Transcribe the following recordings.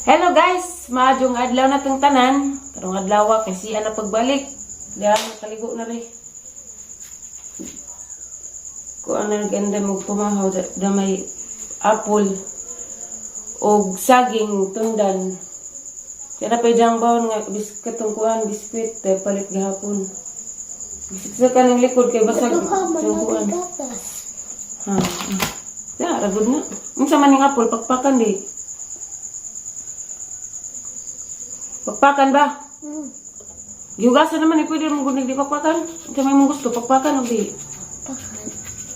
Hello guys, maadjong adlaw na tong tanan. Karong adlaw kasi ana pagbalik. Diyan nakaligo na rin. Ko ana ganda mo pumahaw da may apple og saging tundan. Kaya pa jang bawon nga biskuit tong kuan, biskuit palit gihapon. Biskuit ka ng likod kay basag tong kuan. Ha. Ya, ragod na. Unsa man ning apple pakpakan di. Pakpakan ba? Gihugasan naman, pwede mong gunig di pakpakan. Kaya may mong gusto, pakpakan o di?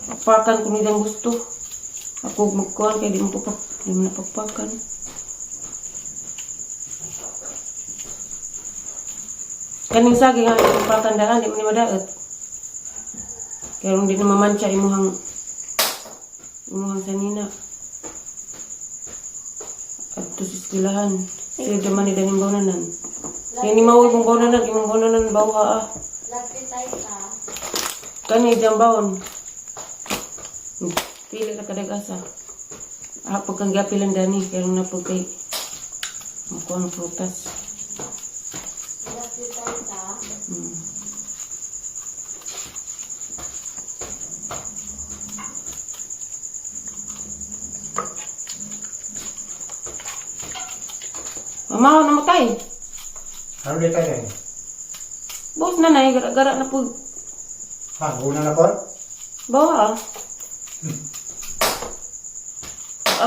Pakpakan kung hindi gusto. Ako magkuhan kaya di mo na pakpakan. Kaning saging nga pakpakan daan, di mo ni madaot. Kaya hindi na mamansya imuhang sanina. At ito sa iskulahan. Sige naman ni daning bawnanan. Kaya ni mawag mong bawnanan, imong bawnanan bawa ah. Kani diyang bawon. Pili na kadagasa. Pagkang gapilan dani, kaya na pagkay makuha ng prutas. Mamaw namatay. Ano di tayo? Bos nanay, gara-gara na po. Una na po? Bawa ah.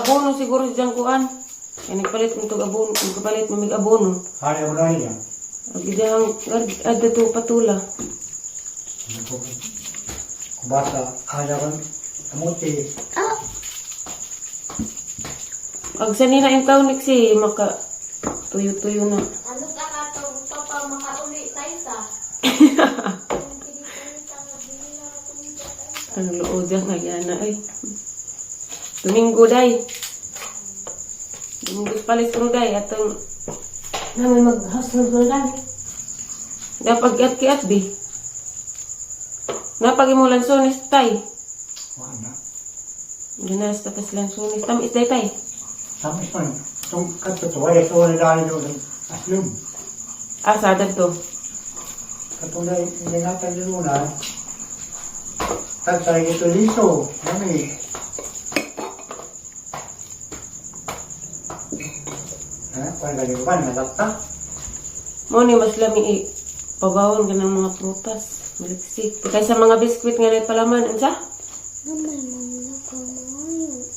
Abono siguro diyang kuan. Kaya nagpalit mo itong abono. Nagpalit mo may abono. Ano mo na niya? Agidang ada to patula. Kubasa, ayaw ko. Kamuti. Ag sanina yung taon si maka tuyo-tuyo na. Ano ka katong papa makauli tayo sa? Ang loo dyan nga yan na ay. Domingo day. Domingo palis ko day. Atong namin mag-hustle ko lang. Dapat kiat-kiat bi. Napagimulan sonis tay. Wala. Ginas takas lang sonis. Tamis day tay. Tapos man, itong katutuwa, ito na dahil doon ng aslum. Sadag to. Katulad, hindi natin nilunan. Tagsay ito liso. Nami. Kung galing ba, nalata. Mo ni mas lami pabawon ka ng mga prutas. Maliksik. Kaysa mga biskwit nga na palaman. Ansa?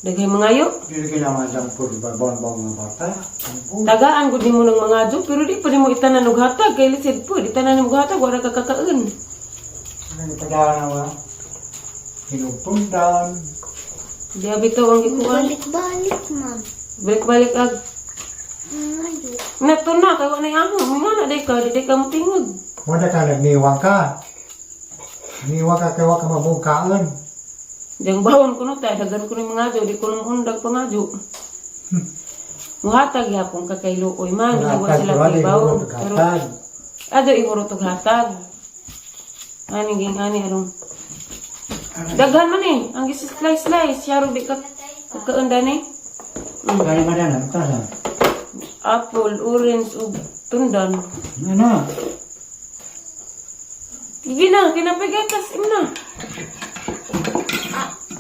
Daghay mga ayo. Hindi kailangan lang po, babon-bong mga bata. Tagaan gud nimo ng mga ajo pero di pa nimo itanan og hatag kay lisod po di tanan mo hatag wala ka kakaon. Ano yung pagdaan na hinugtundan. Di abito ang ikuan. Balik-balik man. Balik-balik ag. Ngayon. Nato na kay wala amo may nga day ka mo tingog. Wala ka nagniwang ka. Niwang ka kaya ka mabungkaan. Diyang bawon ko no tay dagan ko ni mga ajo di ko nang undag pangajo. Muhatag yapon ka kay luoy man bisag wa sila kay bawon. Pero ajo ihurot og hatag. Ani ging ani arong daghan man eh ang slice yaro di ka kaunda ni. Kaya madalang, kasa. Apple, orange, ug tundan. Ano? Sige na, kinapigatas na.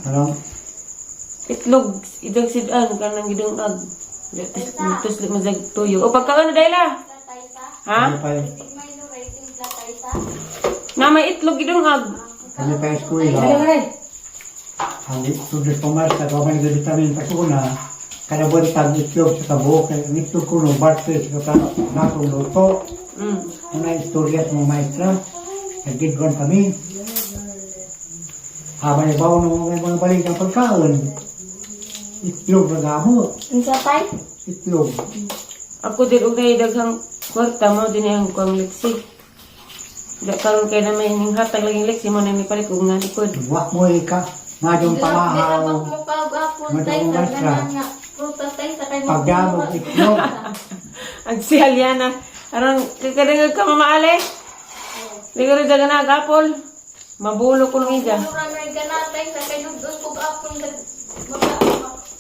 Ano? Itlog, idang sidan, kanang gidang ag. Tus mazag tuyo. O pagkaon na dayla. Ha? Ano pa yun? May no rating platay sa? Na may itlog gidang ag. Ano pa yung school ha? Ang tulis pamasta, kung may vitamin pa ko na, kanabuan tag itlog sa tabo, kaya ang itlog ko no, bartes, nakong luto. Una istorya sa mga maestra, nagigwan kami. Habang ibaw ng mga balik ng pagkaon, itlog na gamot, Ang satay? itlog. Ako din og daghang kwarta mo din ang kuang liksi. Da karon kay na may ning hatag laging liksi mo na ni palit og nga likod. Wak mo ka, madong pamahaw, Mukha gapon Madong tayo sa masra. ganan nga. Prutas tayo sa kayo. pagdamog itlog. Ang sihalyana. Aron kadangag ka mamaali. Di ka rin dagan na agapol. Mabulo ko nung ida. Mura may ganatay sa kayo doon kung apon mag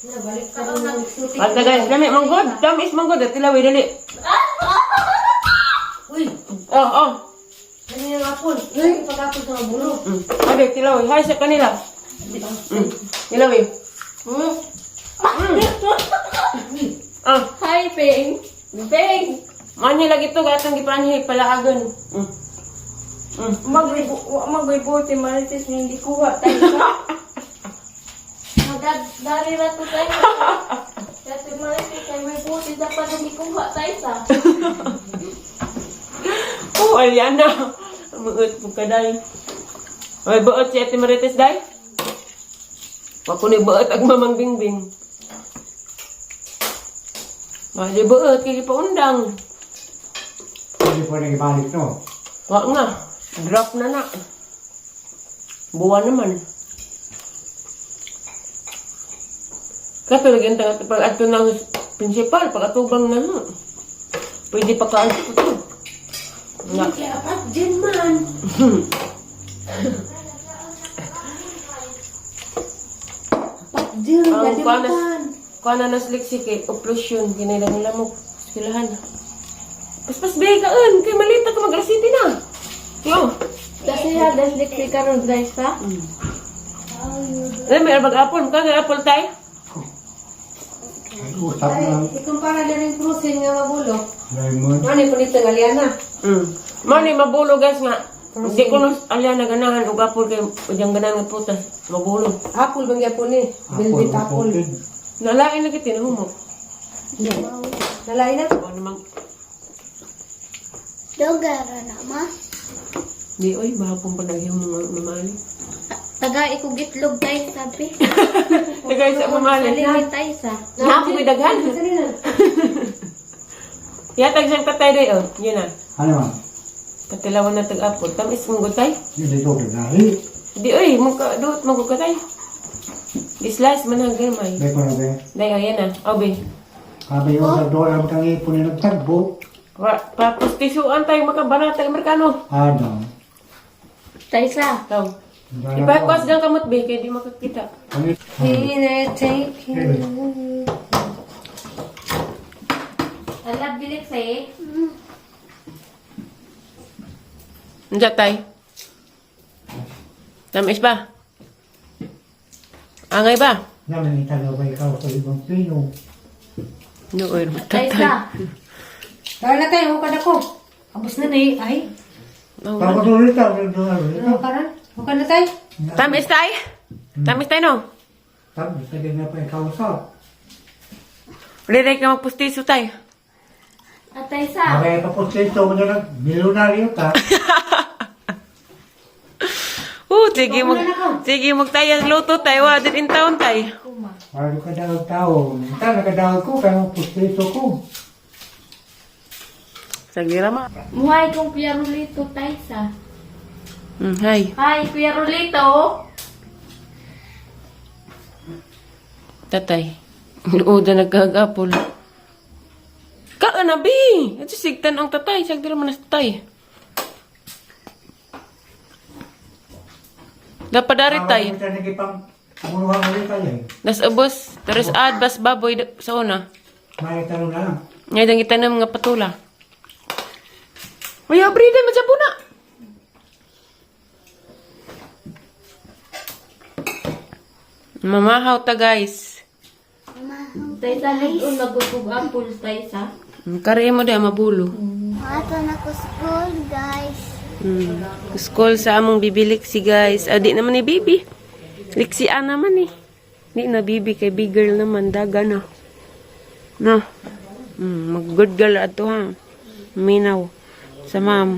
Ate guys, dami manggod. Dami is manggod. Tilawi, dali. Uy, Oh, oh. ano yung apple? Ay, pag-apple sa mabulo. Ate, tilawi. Hay sa kanila. Tilawi. Ah, Hi, Ping. Ping. manhi lagi to. Gatang gipanhi. Palaagan. Magbibuti, marites na hindi kuha tayo sa. Dari na to tayo. Dati marites tayo may buti sa pa hindi kuha tayo sa. Oh, Aliana. Muot mo ka, day. Ay, buot si Ate Marites, day. Ako ni buot ag mamang bingbing. Mali buot, kaya paundang. Hindi po nagibalik, no? Wag nga. Drop na na. Buwan naman. Kato lagi ang tangat pag ato ng principal, pag atubang na ha. Pwede pa ka ko to. Nga. Kaya apat dyan man. Apat dyan, Ang pwede makan. kuha na nasliksik eh. Oplusyon. Kinailang nila mo. Silahan. Paspas bay ka un. Kay malita ka mag-alasiti na. Yo. Kasi hadas likli ka ron guys ha. Ay, may arbag apple. Mukha nga apple tayo. Usap na. Ikumpara na rin prusin nga mabulo. Raymond. Ano yung punito ng Aliana? Mani, mabulo guys nga. Hindi ko nung alyan na ganahan. Ug apple kay udyang ganahan nga putas. Mabulo. Apple bang yapon ni? Velvet apple. Nalain na kita. Nahumok. Nalain na? Ano namang. Dogara na ma. Di oy, bahapon pa dahil mga mamali. Taga ikugitlog tayo sabi. Tagay sa mamali. Salimit tayo sa. Napo may daghan. Yatag siyang tatay day, oh. Yun na. Ano man? Patilawan na tag-apple. Tamis mong gutay. Hindi ko kagahi. Di oy, duot mo gutay. Di-slice man ang gamay. Hindi ko na ba? Day, oh, yan na. Obe. Sabi yung sa doon ang kang ipon na nagtagbo. Papustisuan tayo makabanata ng Amerikano. Ano? Tayo sa. Ikaw. Ipakwas dyan kamot, be. Kaya di makakita. Ano? Take it. Alam bilik sa eh. Nandiyan tayo. Tamis ba? Angay ba? Naman italaw ba ikaw sa ibang pino? Noon, Tayo matatay. sa. Kaya na tayo, hukad ako. Abos na ni. Ay, Tapos ulit ako ng doon. ano ka rin? Hukad na tayo. Tamis tayo? Tamis tayo, no? Tapos pwede na pa ikaw sa. Uliray ka magpustiso tayo. At tayo sa. Kaya tapos ito mo na lang, milyonaryo ka. Sige mo tayo luto tayo. Din in taon tayo. Paano ka daw tao? Minsan nakadawag ko, kaya pustiso ko. Sige rama. Muhay kong Kuya Rolito tayo sa. Hi. Hi, Kuya Rolito. Tatay. Uda nagkagapol. Kaanabi! Ito sigtan ang tatay. Sagdira man na tatay. Napadari tayo. Minsan nagipang umunuhan ulit tayo eh. Das ubos. Terus bas baboy sa una. May tanong na lang. Ngayon ang itanam nga patula. Ay, abrida man sa puna. Mamahaw ta guys. Tayo sa lindon nagugug apple tayo sa. Kari mo da mabulo. Ato na ko school guys. School sa among bibilik si guys. Di naman ni bibi. Liksian naman eh. Di na bibi kay big girl naman. Daga na. No. Mag good girl ato ha. Minaw. Sa ma'am.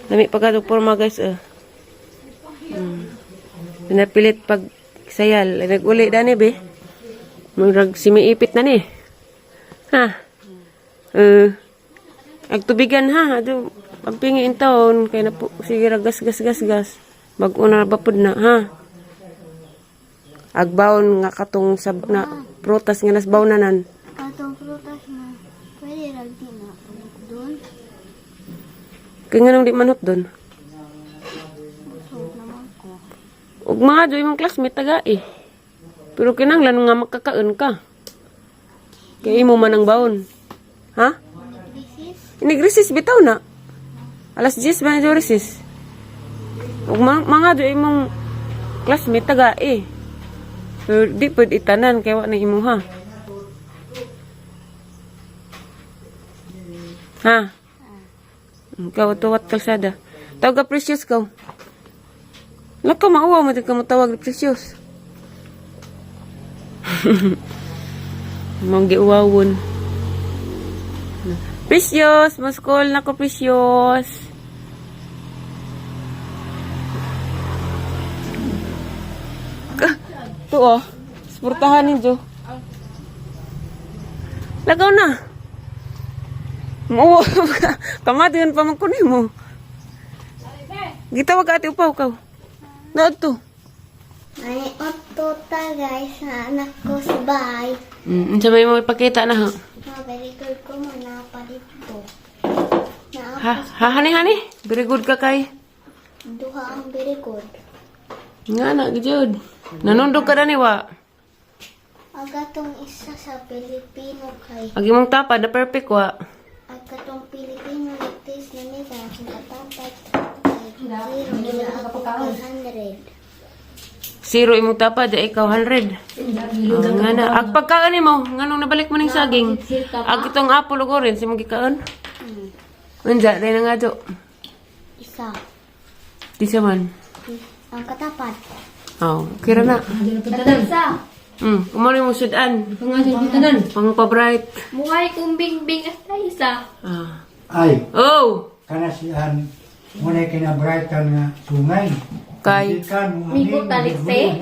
Dami pagkato porma guys. Pinapilit pag sayal. Nag-uli dani be. Murag simiipit na ni. Ha? Agtubigan ha. Ado, pagpingiin taon. Kaya na po, sige gas. Mag-una na bapod na, ha? Agbaon nga katong sab na prutas nga nasbaw na nan. Katong prutas na. Pwede ragdi na doon. Kaya nga nang di manot doon. So naman ko. Ug mga doy mong classmate taga eh. Pero kinanglan nga makakaon ka. Kaya imo man ang baon. Ha? Inigresis bitaw na. Alas 10 ba na resis? Ug mga do imong classmate taga eh. Pero di pud itanan kay wa na imo ha. Ha? Ikaw tuwat kalsada. Tawag ka Precious ka. Laka mauwa mo din ka mo tawag ni Precious. Mong giuwawon. Precious, maskol na ko Precious. To oh. Sportahan ninyo. Lagaw na. Mauwa ka. Kamadihan pa man kunin mo. Gitawag ati upaw ka. Naad to. May otto ta guys na anak ko si Bay. Sabay mo ipakita na ha. Very good ko mo na pa dito. Ha, hani. Very good ka kay. Duha ang very good. Nga na, gijud. Nanundog ka na ni wa. Agatong isa sa Pilipino kay. Agi mong tapad na perfect wa. Agatong Pilipino litis na nila ang katapat kay 100. Zero imong tapad, ya ikaw 100. Nga na. Ag pagkaan ni mo, nga nung nabalik mo ng saging. Ag itong apple ug orange, imong gikaon. Unja, dahil na nga do. Isa. Di sa man. Ang katapat. Oh, kira na. Isa. Kumano yung sudan. Pangasin kita nan. Pang pa-bright. Muhay kong bingbing at isa. Ah. Ay, Oh! kana siyan muna kinabrightan nga sungay. Kay. Migo talikse.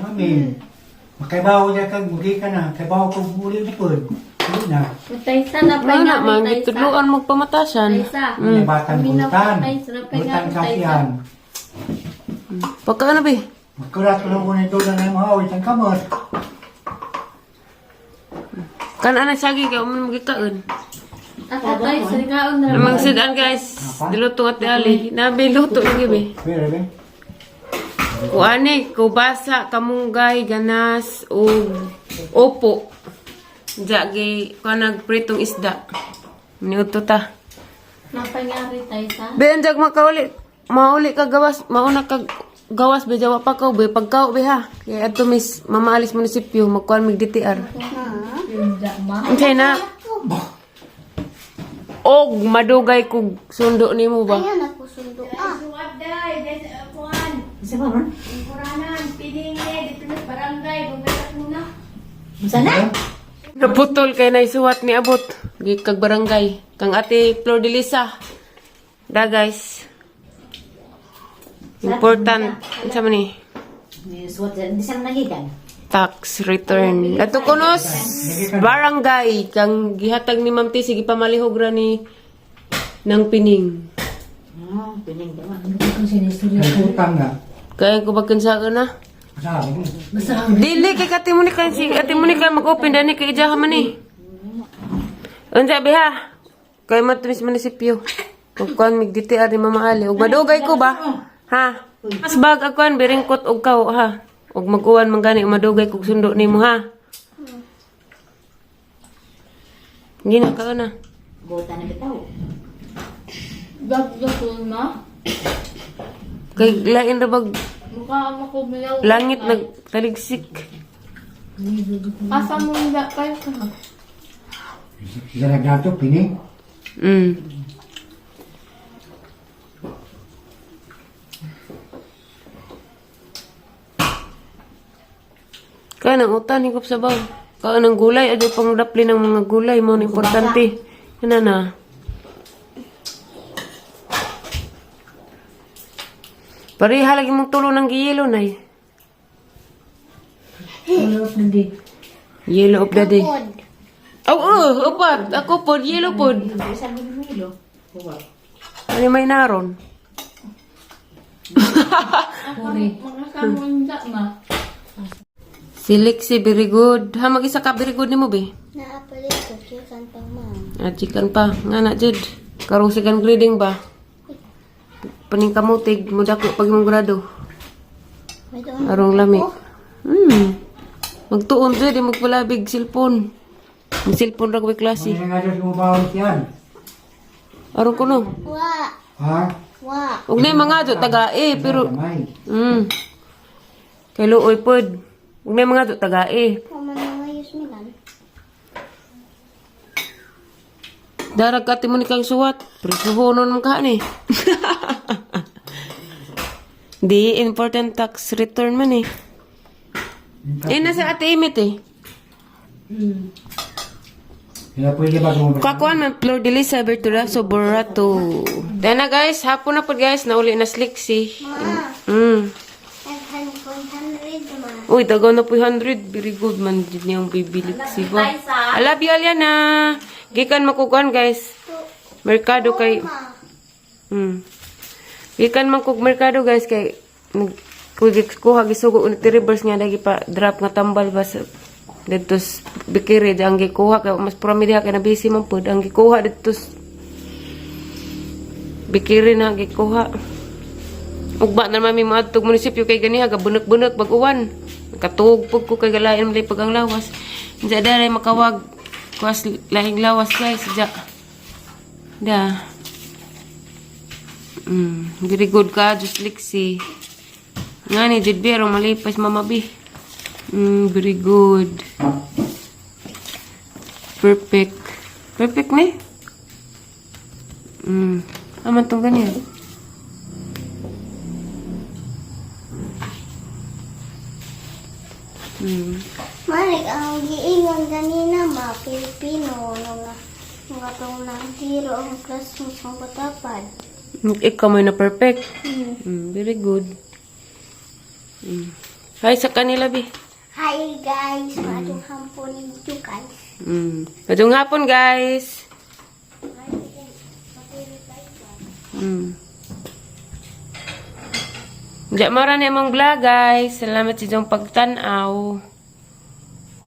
Makaibaw niya kag mugi ka na. Kaibaw ko muli lipod. Hindi na. Mataysa na pa Nga na, man, gitudluan magpamatasan. Taysa. May batang Kami na butan. patay, sarap kay Butan nga, kasihan. Pagkaan na, be. Magkulat ko lang muna ito na yung mga awit ang kamot. Kana na saging kay umon magikaon. At atay, sarikaon na Namang sudan, guys. Diluto at ali. Nabi, luto lagi, be. Pero ba? Kuane, kubasa, kamunggay, ganas, o opo. Jagi, kanag pritong isda. Minuto ta. Napangari taysa. Be, anjag makauli. Mauli ka gawas, mauna ka gawas, be, jawa pa ka, be. Pagkao, be, ha. Kaya ato, miss, mamaalis munisipyo, magkuhan mig DTR. Okay na. Og, madugay kog sundo ni mo ba? Ayan ako sundo. Isa pa man. Naputol kay na isuwat ni abot. Gi kag barangay. Kang ate Flor de Lisa. Da guys. Important. Sa man ni? Suwat di sa nagikan. Tax return. Ato kunos barangay. Kang gihatag ni Ma'am T. Sige pamalihog ra ni ng pining. Pining daw. Ano ko sinistorya May ko? utang na. Kaya ko bagkansa ka na. Sabi mo. Basta Dili kay Ate Monica si Ate Monica mag-open dani kay ijaha man ni. Unsa biha? Kay matumis munisipyo. Pagkuan mig DTR ni Mama Ali. Ug madugay ko ba? Ha? Mas bag akuan biringkot og kaw ha. Ug mag-uwan man gani madugay kog sundo nimo ha. Gina ka na. bota na bitaw. Gagyo ko na. Kay lain ra bag Mukha mo ko bilaw. langit nagtaligsik. Asa mo nga kayo ka. Isa nagdato, pining. Kaya nang utan higop sa baw. Kaya nang gulay, ado pang dapli ng mga gulay mo importante. Yan na. Pareha lagi mong tulo ng giyelo na Ano na di? Yellow of the day. Pod. Oh, upat. Ako pod, yellow pod. Isa mo milo. Ano may naron? Mga kamunda ma. Si Lexi, very good. Ha, mag-isa ka, very good ni mo, be. Naapalit ko kiyosan pang ma'am. Chicken pa. Nga na, Jud. Karong second grading ba? Paning kamutig, mudako pag imong grado. May doon. Arong lami. Magtuon dyan, di magpalabig cellphone. Ang cellphone ra ko'y klase. Mga nga Diyos mo bawal yan. Aron ko no. Wa. Ha? Wa. Huwag na yung mga dyan, taga-e, pero... Kamay. Kay luoy pod. Huwag na yung mga dyan, taga-e. Paman mga yus milan. Darag ka mo ni kang suwat. Pero suhonon mo ka ni. Di, important tax return man eh. Nasa ate imit eh. Kaya pwede ba kung Kakuan man, Flor de Lisa, Bertura, Soborato. Dahil na guys, hapon na po guys, nauli na slixi. Ma. 500 ma. Uy, dagaw na po 100. Very good man din yung bibili si ba. I love you, Aliana. Gikan makukuan guys. Merkado kay... Gikan makuk merkado guys kay... Kuha gisugo ulit reverse nga lagi pa drop nga tambal ba sa... Dito bikiri ang gikuha kay mas prami diha kay nabisi man pud ang gikuha dito bikiri na gikuha ugba na mami maadtog munisipyo kay ganiha ga bunek-bunek bag-uwan katug pug ko kay galain malay pag ang lawas diya daray makawag kuas lahing lawas guys diya very good ka just liksi ngani jud biro malipas mamabi. Very good. Perfect. Perfect na aman tong ganyan. Manik ang giingon ganina ma Pilipino nga tong nang hero ang classmates ng patapad. Ikaw may na perfect. Very good. Hi sa kanila bi. Hi guys, madung hampon ninyo guys. Madung hapon guys. Diya mara na imong vlog guys. Salamat sa inyong pagtanaw.